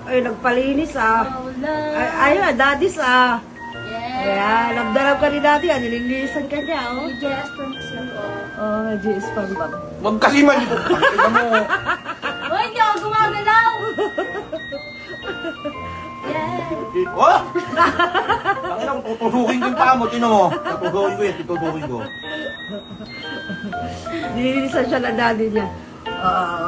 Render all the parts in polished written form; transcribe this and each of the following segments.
Ay, nagpalinis ah. Oh, love. Ayun, daddy's ah. Yes. Ayan, nagdarab ka ni daddy ah. Nililisan ka niya oh. Yes, promise ako. Oh, GS Pambag. Huwag kasi malikot. Pakita mo. Oh, hindi ako gumagalaw. Yes. Oh! Bakit ako tutusukin ko yung paa mo? Tino mo. Tutusukin ko yan. Tutusukin ko. Nililisan siya ng daddy niya.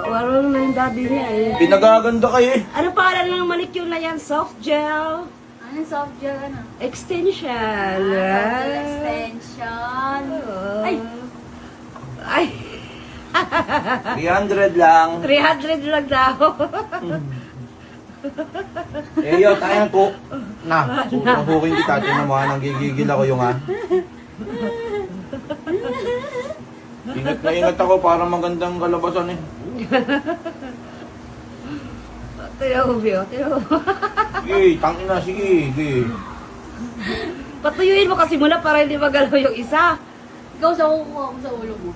Warong na yung daddy niya eh. Pinagaganda kayo eh. Ano pangalan ng manicure na yan? Soft gel? Ano soft gel ano? Extension. Soft gel extension. Ay! Ay! 300 lang. 300 lang daw. Eh, yun, tayo na po. Na, tutusukin kita. Tingnan mo ha, nanggigigil ako yung ha. Ingat na ingat ako para magandang kalabasan eh. Tinaw mo, Bio. Tinaw mo. Sige, tangin na, sige, sige. Patuyuin mo kasi muna para hindi magalaw yung isa. Ikaw sa kukuha ko sa ulo mo.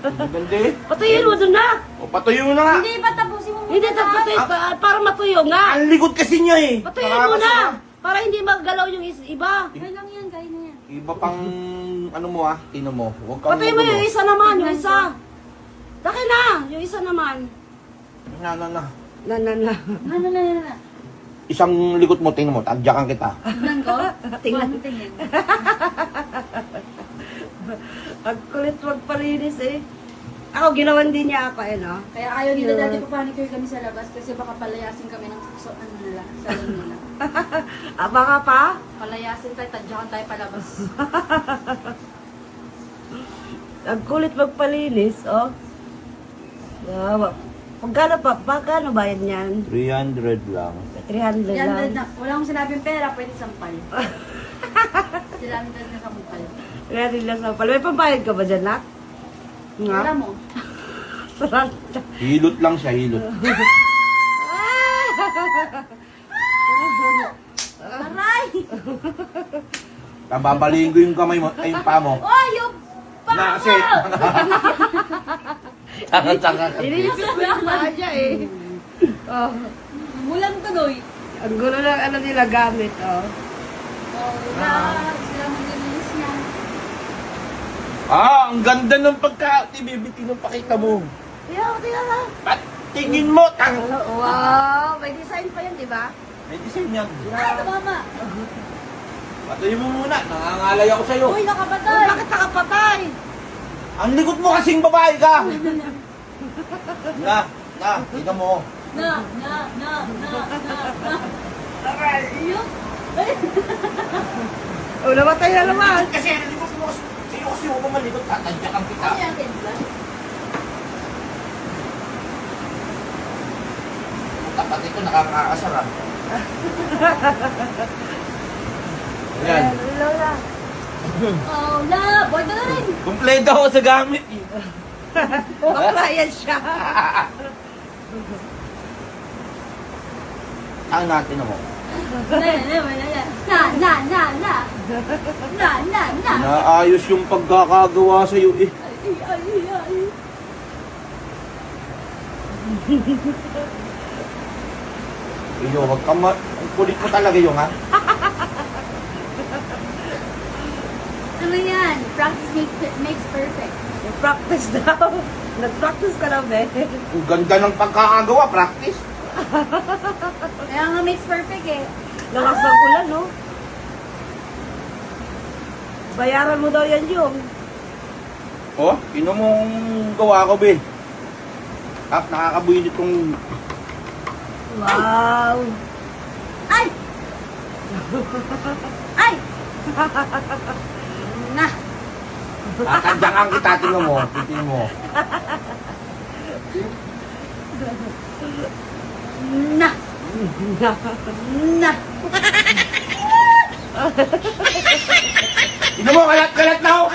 Ganda eh. Patuyuin mo dun na. O, patuyo mo na nga. Hindi, patapusin mo muna. Hindi, patuyo, para matuyo nga. Ang likod kasi niya eh. Patuyuin mo na. Para hindi magalaw yung iba. Kaya lang yan, kaya na yan. Iba pang, ano mo ah, tino mo. Huwag kang Patuyuin mo magulo. yung isa naman, yung isa. Daki na, yung isa naman. Na. Na. Na. Isang likod mo, tingnan mo, tadyakan kita. Tignan ko? Tingnan. Tingnan. Ang kulit magpalinis eh. Ako, ginawan din niya ako eh, no? Kaya ayaw nila dati papanicure kami sa labas kasi baka palayasin kami ng ano nila, salon nila. Baka pa? Palayasin tayo, tadyakan tayo palabas. Ang kulit magpalinis, oh. Pagkano bayad niyan? 300 lang. 300 Yan, lang. wala akong sinabing pera, pwede sampal. Sila na sampal. 300 lang sa pala. May pambayad ka ba dyan, Nak? Wala mo. Hilot lang siya, hilot. Aray! Babalihin ko yung kamay mo, ay yung paa mo. Oh, yung Na kasi. Tsaka-tsaka kasi. Inilipit mo yung paa niya eh. Oh. mulang tuloy. Ang gulo ng ano nila gamit, oh. Oh, wala. Sila maglinis niya. Ah, ang ganda ng pagka-tibibiti ng pakita mo. Tingnan na. At tingin mo, Wow, may design pa yan, di ba? May design yan. Ay, mama. Patuloy mo muna, nangangalay ako sa'yo. Uy, Oh, nakapatay. bakit nakapatay? Ang likod mo kasing babae ka. Tingnan mo. Na. Ayun. Ay. Oh, namatay na naman. Kasi ang likod mo, sa'yo kasi huwag malikot, tatadyakan kita. Ano yan, Kenza? Tapat ito, nakakaasar ah. Ayan. Lola. Oh, love. Boy, na rin. Kumpleto ako sa gamit eh. Bakla yan siya. Ang natin ako. Na. Naayos yung pagkakagawa sa'yo eh. Ay. Iyo, wag kang ang kulit mo talaga yung ha. Ano yan? Practice makes perfect. Practice daw. Nag-practice ka na, be. Ang ganda ng pagkakagawa, practice. Kaya nga makes perfect eh. Lakas ng ulan, no? Bayaran mo daw yan yung. Oh, ino mong gawa ko, be. Tap, nakakabuhin itong... Wow. Ay! Ay! Na! Tatandyakan kita, tingnan mo. Tingnan mo. Na! Na! Tingnan mo, kalat-kalat na ako.